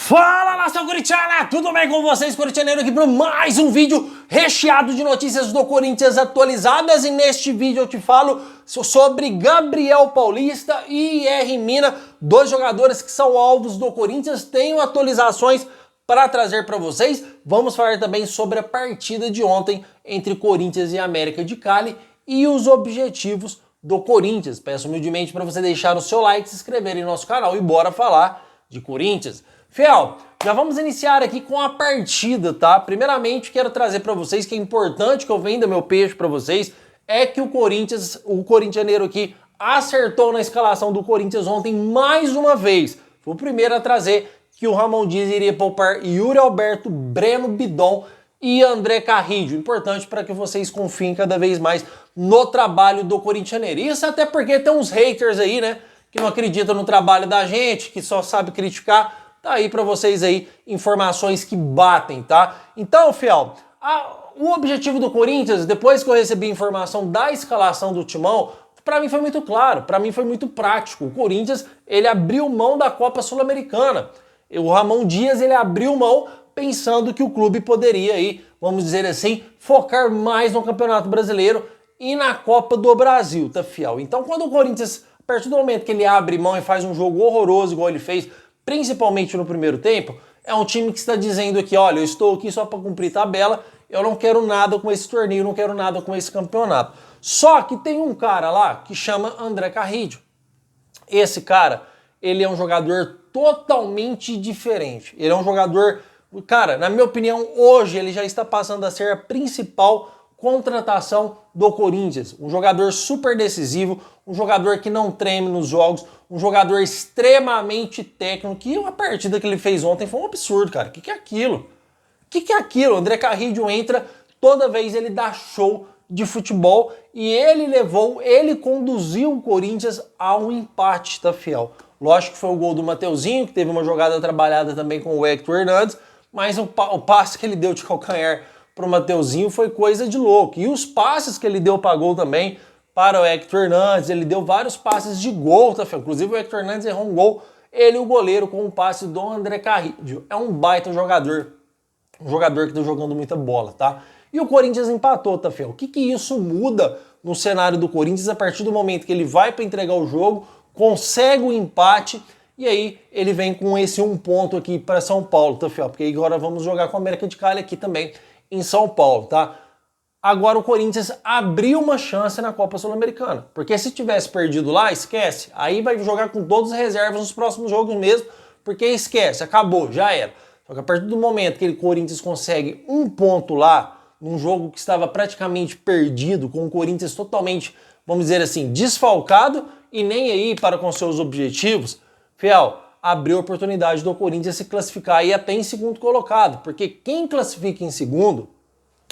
Fala, nação corintiana! Tudo bem com vocês, corintianeiro, aqui para mais um vídeo recheado de notícias do Corinthians atualizadas, e neste vídeo eu te falo sobre Gabriel Paulista e R. Mina, dois jogadores que são alvos do Corinthians. Tenho atualizações para trazer para vocês. Vamos falar também sobre a partida de ontem entre Corinthians e América de Cali e os objetivos do Corinthians. Peço humildemente para você deixar o seu like, se inscrever em nosso canal e bora falar de Corinthians. Fiel, já vamos iniciar aqui com a partida, tá? Primeiramente, quero trazer para vocês que é importante que eu venda meu peixe para vocês, é que o corintianeiro aqui acertou na escalação do Corinthians ontem mais uma vez. Foi o primeiro a trazer que o Ramon Dias iria poupar Yuri Alberto, Breno Bidon e André Carrillo. Importante para que vocês confiem cada vez mais no trabalho do corintianeiro. Isso até porque tem uns haters aí, né? Que não acreditam no trabalho da gente, que só sabe criticar. Tá aí para vocês aí informações que batem, tá? Então, fiel, o objetivo do Corinthians, depois que eu recebi a informação da escalação do Timão, para mim foi muito claro, para mim foi muito prático. O Corinthians, ele abriu mão da Copa Sul-Americana. O Ramon Dias, ele abriu mão pensando que o clube poderia aí, vamos dizer assim, focar mais no Campeonato Brasileiro e na Copa do Brasil, tá, fiel? Então, quando o Corinthians, a partir do momento que ele abre mão e faz um jogo horroroso, igual ele fez, principalmente no primeiro tempo, é um time que está dizendo aqui, olha, eu estou aqui só para cumprir tabela, eu não quero nada com esse torneio, não quero nada com esse campeonato. Só que tem um cara lá que chama André Carrillo. Esse cara, ele é um jogador totalmente diferente. Ele é um jogador, cara, na minha opinião, hoje ele já está passando a ser a principal contratação do Corinthians. Um jogador super decisivo, um jogador que não treme nos jogos, um jogador extremamente técnico, e a partida que ele fez ontem foi um absurdo, cara. O que é aquilo? O que é aquilo? O André Carrillo entra, toda vez ele dá show de futebol, e ele conduziu o Corinthians a um empate, tá, fiel? Lógico que foi o gol do Mateuzinho, que teve uma jogada trabalhada também com o Hector Hernandes, mas o passe que ele deu de calcanhar para o Mateuzinho foi coisa de louco. E os passes que ele deu para gol também, para o Hector Hernandes, ele deu vários passes de gol, tá, fiel? Inclusive o Hector Hernandes errou um gol, ele o goleiro, com um passe do André Carrillo. É um baita jogador, um jogador que tá jogando muita bola, tá? E o Corinthians empatou, tá, fiel? O que isso muda no cenário do Corinthians a partir do momento que ele vai para entregar o jogo, consegue o empate, e aí ele vem com esse um ponto aqui para São Paulo, tá, fiel? Porque agora vamos jogar com a América de Cali aqui também em São Paulo, tá? Agora o Corinthians abriu uma chance na Copa Sul-Americana, porque se tivesse perdido lá, esquece. Aí vai jogar com todas as reservas nos próximos jogos mesmo, porque esquece, acabou, já era. Só que a partir do momento que o Corinthians consegue um ponto lá, num jogo que estava praticamente perdido, com o Corinthians totalmente, vamos dizer assim, desfalcado e nem aí para com seus objetivos, fiel, abriu a oportunidade do Corinthians se classificar aí até em segundo colocado, porque quem classifica em segundo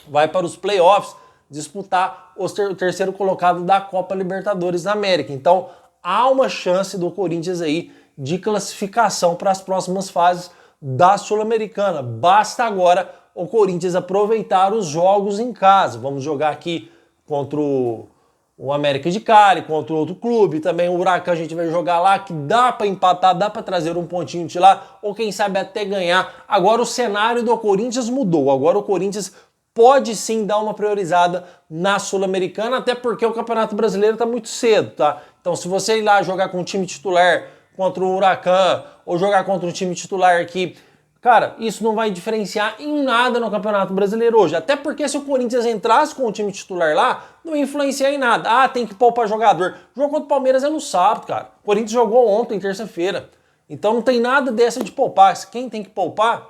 vai para os playoffs disputar o terceiro colocado da Copa Libertadores da América. Então há uma chance do Corinthians aí de classificação para as próximas fases da Sul-Americana. Basta agora o Corinthians aproveitar os jogos em casa. Vamos jogar aqui contra o América de Cali, contra outro clube, também o Huracan a gente vai jogar lá, que dá para empatar, dá para trazer um pontinho de lá, ou quem sabe até ganhar. Agora o cenário do Corinthians mudou, agora o Corinthians pode sim dar uma priorizada na Sul-Americana, até porque o Campeonato Brasileiro está muito cedo, tá? Então se você ir lá jogar com o time titular contra o Huracan, ou jogar contra um time titular aqui, cara, isso não vai diferenciar em nada no Campeonato Brasileiro hoje. Até porque se o Corinthians entrasse com o time titular lá, não ia influenciar em nada. Ah, tem que poupar jogador. O jogo contra o Palmeiras é no sábado, cara. O Corinthians jogou ontem, terça-feira. Então não tem nada dessa de poupar. Quem tem que poupar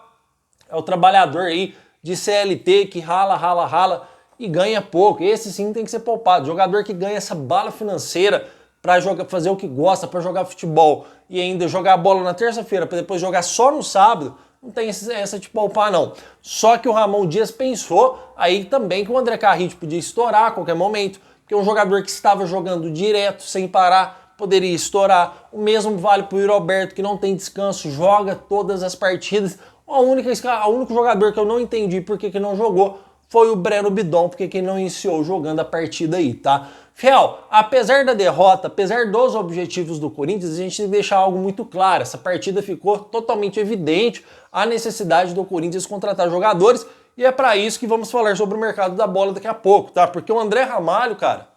é o trabalhador aí de CLT que rala e ganha pouco. Esse sim tem que ser poupado. Jogador que ganha essa bala financeira para fazer o que gosta, para jogar futebol e ainda jogar bola na terça-feira para depois jogar só no sábado, não tem essa de poupar, não. Só que o Ramon Dias pensou aí também que o André Carrillo podia estourar a qualquer momento, porque um jogador que estava jogando direto, sem parar, poderia estourar. O mesmo vale para o Yuri Alberto, que não tem descanso, joga todas as partidas. O único jogador que eu não entendi por que não jogou foi o Breno Bidon, porque quem não iniciou jogando a partida aí, tá? Fiel, apesar da derrota, apesar dos objetivos do Corinthians, a gente tem que deixar algo muito claro. Essa partida ficou totalmente evidente a necessidade do Corinthians contratar jogadores e é para isso que vamos falar sobre o mercado da bola daqui a pouco, tá? Porque o André Ramalho, cara,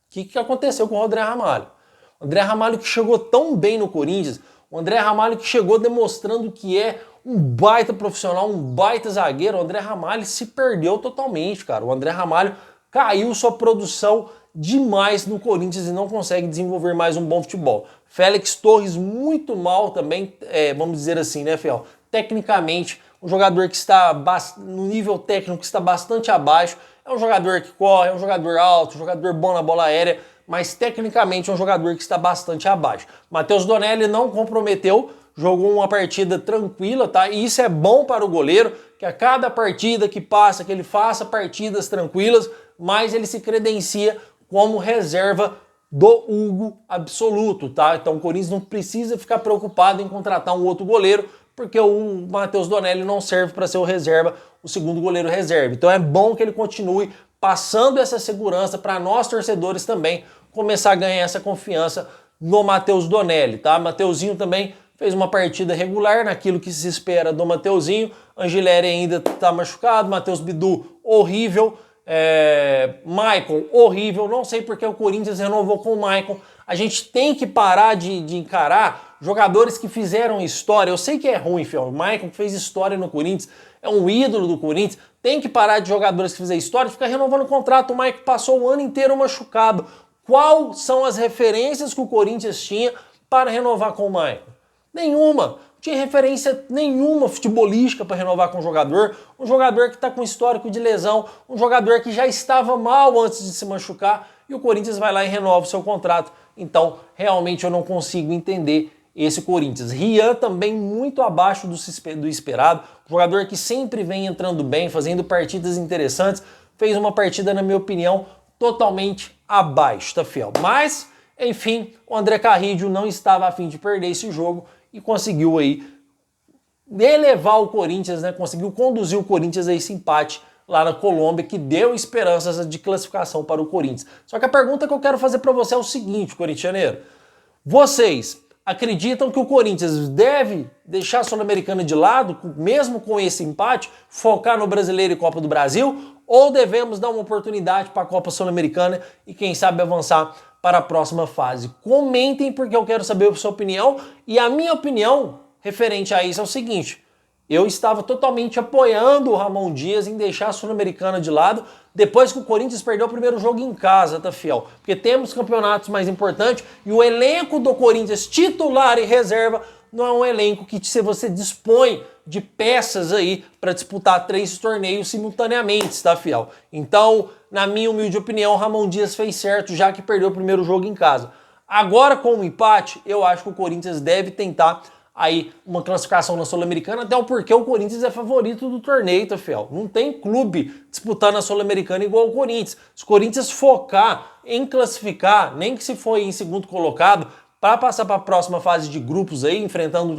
o que aconteceu com o André Ramalho? O André Ramalho que chegou tão bem no Corinthians, o André Ramalho que chegou demonstrando que é um baita profissional, um baita zagueiro, o André Ramalho se perdeu totalmente, cara. O André Ramalho caiu sua produção demais no Corinthians e não consegue desenvolver mais um bom futebol. Félix Torres muito mal também, vamos dizer assim, né, Fiel? Tecnicamente, um jogador que está no nível técnico que está bastante abaixo, é um jogador que corre, é um jogador alto, um jogador bom na bola aérea, mas tecnicamente é um jogador que está bastante abaixo. Matheus Donelli não comprometeu, jogou uma partida tranquila, tá? E isso é bom para o goleiro, que a cada partida que passa, que ele faça partidas tranquilas, mas ele se credencia como reserva do Hugo absoluto, tá? Então o Corinthians não precisa ficar preocupado em contratar um outro goleiro, porque o Matheus Donelli não serve para ser o reserva, o segundo goleiro reserva. Então é bom que ele continue passando essa segurança para nós torcedores também começar a ganhar essa confiança no Matheus Donelli, tá? Mateuzinho também fez uma partida regular naquilo que se espera do Mateuzinho. Angileri ainda tá machucado, Matheus Bidu horrível, Maicon horrível. Não sei porque o Corinthians renovou com o Maicon. A gente tem que parar de encarar jogadores que fizeram história. Eu sei que é ruim, Fiel. O Maicon que fez história no Corinthians, é um ídolo do Corinthians. Tem que parar de jogadores que fizeram história, ficar renovando o contrato. O Maicon passou o ano inteiro machucado. Quais são as referências que o Corinthians tinha para renovar com o Maicon? Nenhuma. Não tinha referência nenhuma futebolística para renovar com um jogador que está com histórico de lesão, um jogador que já estava mal antes de se machucar e o Corinthians vai lá e renova o seu contrato. Então, realmente eu não consigo entender esse Corinthians. Rian também muito abaixo do esperado, um jogador que sempre vem entrando bem, fazendo partidas interessantes, fez uma partida, na minha opinião, totalmente abaixo, tá, Fiel? Mas, enfim, o André Carrillo não estava a fim de perder esse jogo e conseguiu aí elevar o Corinthians, né? Conseguiu conduzir o Corinthians a esse empate lá na Colômbia, que deu esperanças de classificação para o Corinthians. Só que a pergunta que eu quero fazer para você é o seguinte, corintianeiro. Vocês acreditam que o Corinthians deve deixar a Sul-Americana de lado, mesmo com esse empate, focar no Brasileiro e Copa do Brasil? Ou devemos dar uma oportunidade para a Copa Sul-Americana e quem sabe avançar para a próxima fase? Comentem porque eu quero saber a sua opinião e a minha opinião referente a isso é o seguinte: eu estava totalmente apoiando o Ramon Dias em deixar a Sul-Americana de lado depois que o Corinthians perdeu o primeiro jogo em casa, tá, Fiel? Porque temos campeonatos mais importantes e o elenco do Corinthians titular e reserva não é um elenco que você dispõe de peças aí para disputar 3 torneios simultaneamente, tá, Fiel? Então, na minha humilde opinião, o Ramon Dias fez certo, já que perdeu o primeiro jogo em casa. Agora, com o empate, eu acho que o Corinthians deve tentar aí uma classificação na Sul-Americana, até porque o Corinthians é favorito do torneio, tá, Fiel? Não tem clube disputando a Sul-Americana igual o Corinthians. Se o Corinthians focar em classificar, nem que se for em segundo colocado, para passar para a próxima fase de grupos aí, enfrentando um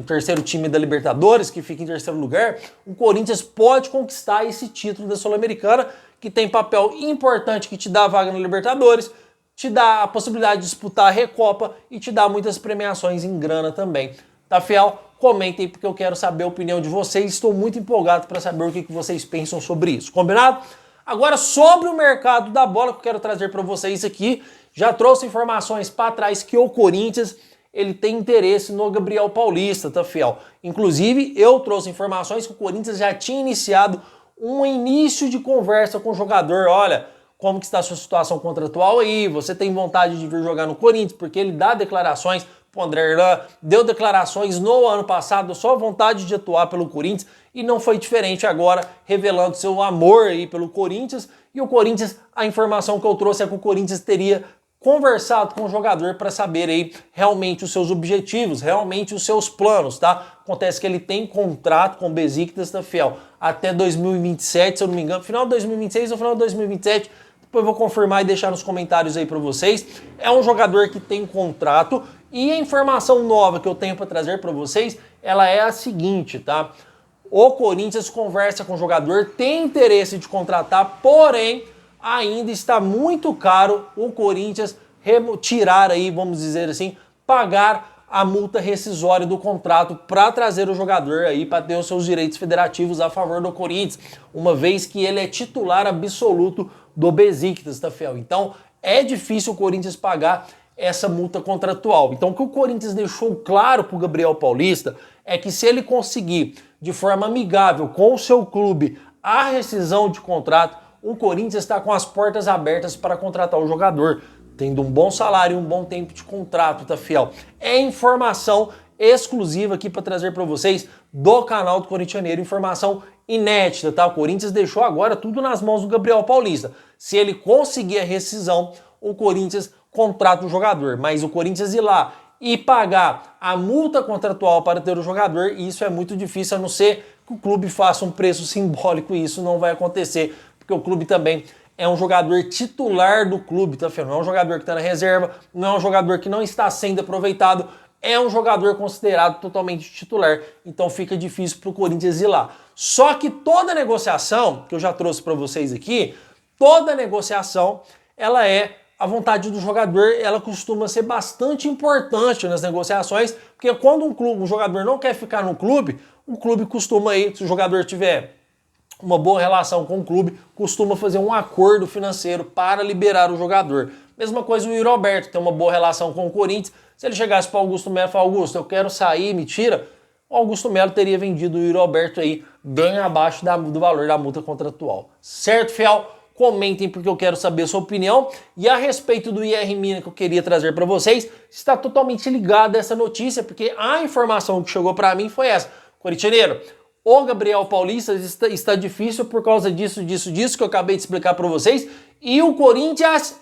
terceiro time da Libertadores, que fica em terceiro lugar, o Corinthians pode conquistar esse título da Sul-Americana, que tem papel importante, que te dá a vaga na Libertadores, te dá a possibilidade de disputar a Recopa e te dá muitas premiações em grana também. Tá, Fiel? Comentem porque eu quero saber a opinião de vocês. Estou muito empolgado para saber o que vocês pensam sobre isso. Combinado? Agora, sobre o mercado da bola que eu quero trazer para vocês aqui, já trouxe informações para trás que o Corinthians ele tem interesse no Gabriel Paulista, tá, Fiel? Inclusive, eu trouxe informações que o Corinthians já tinha iniciado um início de conversa com o jogador. Olha, como que está a sua situação contratual aí? Você tem vontade de vir jogar no Corinthians? Porque ele dá declarações, o André Hernan deu declarações no ano passado, só vontade de atuar pelo Corinthians, e não foi diferente agora, revelando seu amor aí pelo Corinthians. E o Corinthians, a informação que eu trouxe é que o Corinthians teria conversado com o jogador para saber aí realmente os seus objetivos, realmente os seus planos, tá? Acontece que ele tem contrato com o Besiktas, tá, Fiel? Até 2027, se eu não me engano, final de 2026 ou final de 2027, depois eu vou confirmar e deixar nos comentários aí para vocês. É um jogador que tem contrato e a informação nova que eu tenho para trazer para vocês, ela é a seguinte, tá? O Corinthians conversa com o jogador, tem interesse de contratar, porém ainda está muito caro o Corinthians tirar aí, vamos dizer assim, pagar a multa rescisória do contrato para trazer o jogador aí para ter os seus direitos federativos a favor do Corinthians, uma vez que ele é titular absoluto do Besiktas, tá, fiel? Então é difícil o Corinthians pagar essa multa contratual. Então o que o Corinthians deixou claro para o Gabriel Paulista é que se ele conseguir de forma amigável com o seu clube a rescisão de contrato, o Corinthians está com as portas abertas para contratar o jogador, tendo um bom salário e um bom tempo de contrato, tá, fiel? É informação exclusiva aqui para trazer para vocês do canal do Corintianeiro, informação inédita, tá? O Corinthians deixou agora tudo nas mãos do Gabriel Paulista. Se ele conseguir a rescisão, o Corinthians contrata o jogador, mas o Corinthians ir lá e pagar a multa contratual para ter o jogador, isso é muito difícil, a não ser que o clube faça um preço simbólico, e isso não vai acontecer, porque o clube também é um jogador titular do clube, tá, filho? Não é um jogador que está na reserva, não é um jogador que não está sendo aproveitado, é um jogador considerado totalmente titular, então fica difícil para o Corinthians ir lá. Só que toda negociação, que eu já trouxe para vocês aqui, toda negociação, ela é a vontade do jogador, ela costuma ser bastante importante nas negociações, porque quando um jogador não quer ficar no clube, o clube costuma aí, se o jogador tiver uma boa relação com o clube, costuma fazer um acordo financeiro para liberar o jogador. Mesma coisa o Yuri Alberto, tem uma boa relação com o Corinthians, se ele chegasse para o Augusto Melo e falar, Augusto, eu quero sair, me tira, o Augusto Melo teria vendido o Yuri Alberto aí bem abaixo do valor da multa contratual. Certo, fiel? Comentem porque eu quero saber a sua opinião. E a respeito do IR Mina que eu queria trazer para vocês, está totalmente ligado a essa notícia, porque a informação que chegou para mim foi essa. Corintianeiro, o Gabriel Paulista está difícil por causa disso que eu acabei de explicar para vocês. E o Corinthians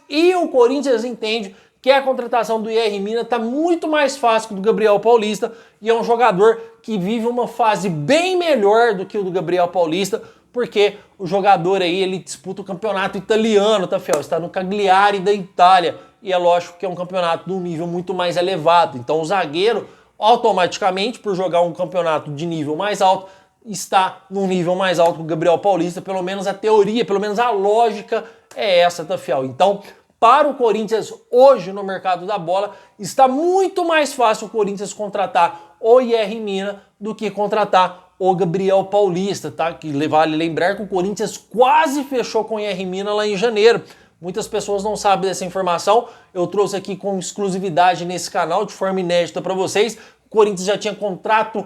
entende que a contratação do IR Mina está muito mais fácil que do Gabriel Paulista, e é um jogador que vive uma fase bem melhor do que o do Gabriel Paulista, porque o jogador aí, ele disputa o campeonato italiano, tá, fiel? Está no Cagliari da Itália, e é lógico que é um campeonato de um nível muito mais elevado. Então o zagueiro, automaticamente, por jogar um campeonato de nível mais alto, está num nível mais alto que o Gabriel Paulista, pelo menos a teoria, pelo menos a lógica é essa, tá, fiel? Então, para o Corinthians, hoje no mercado da bola, está muito mais fácil o Corinthians contratar o IR Mina do que contratar o Gabriel Paulista, tá? Que vale lembrar que o Corinthians quase fechou com o IR Mina lá em janeiro. Muitas pessoas não sabem dessa informação, eu trouxe aqui com exclusividade nesse canal, de forma inédita para vocês. O Corinthians já tinha contrato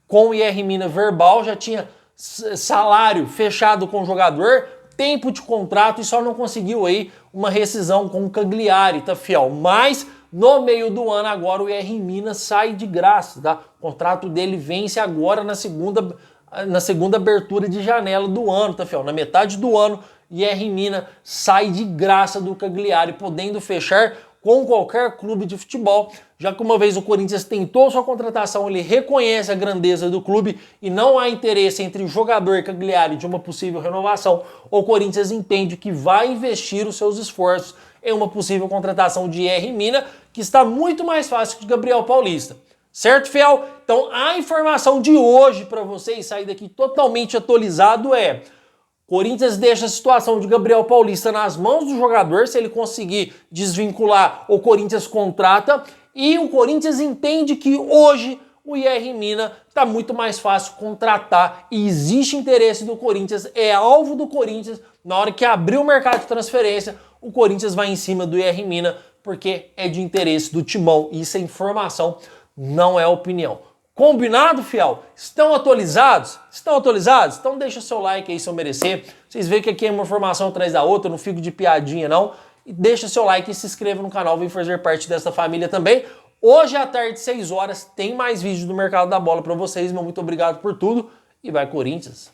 com o IR Mina verbal, já tinha salário fechado com o jogador, tempo de contrato, e só não conseguiu aí uma rescisão com o Cagliari, tá, fiel? Mas no meio do ano agora o IR Mina sai de graça, tá? O contrato dele vence agora na segunda abertura de janela do ano, tá, fiel? Na metade do ano, IR Mina sai de graça do Cagliari, podendo fechar com qualquer clube de futebol, já que uma vez o Corinthians tentou sua contratação, ele reconhece a grandeza do clube e não há interesse entre jogador e Cagliari de uma possível renovação, o Corinthians entende que vai investir os seus esforços em uma possível contratação de IR Mina, que está muito mais fácil que o Gabriel Paulista. Certo, fiel? Então a informação de hoje para vocês sair daqui totalmente atualizado é: Corinthians deixa a situação de Gabriel Paulista nas mãos do jogador, se ele conseguir desvincular, o Corinthians contrata, e o Corinthians entende que hoje o IR Mina está muito mais fácil contratar e existe interesse do Corinthians, é alvo do Corinthians. Na hora que abrir o mercado de transferência, o Corinthians vai em cima do IR Mina porque é de interesse do timão. Isso é informação, não é opinião. Combinado, fiel? Estão atualizados? Estão atualizados? Então deixa seu like aí se eu merecer. Vocês veem que aqui é uma informação atrás da outra, eu não fico de piadinha não. E deixa seu like e se inscreva no canal, vem fazer parte dessa família também. Hoje à tarde, 6 horas, tem mais vídeo do Mercado da Bola para vocês. Meu muito obrigado por tudo e vai Corinthians!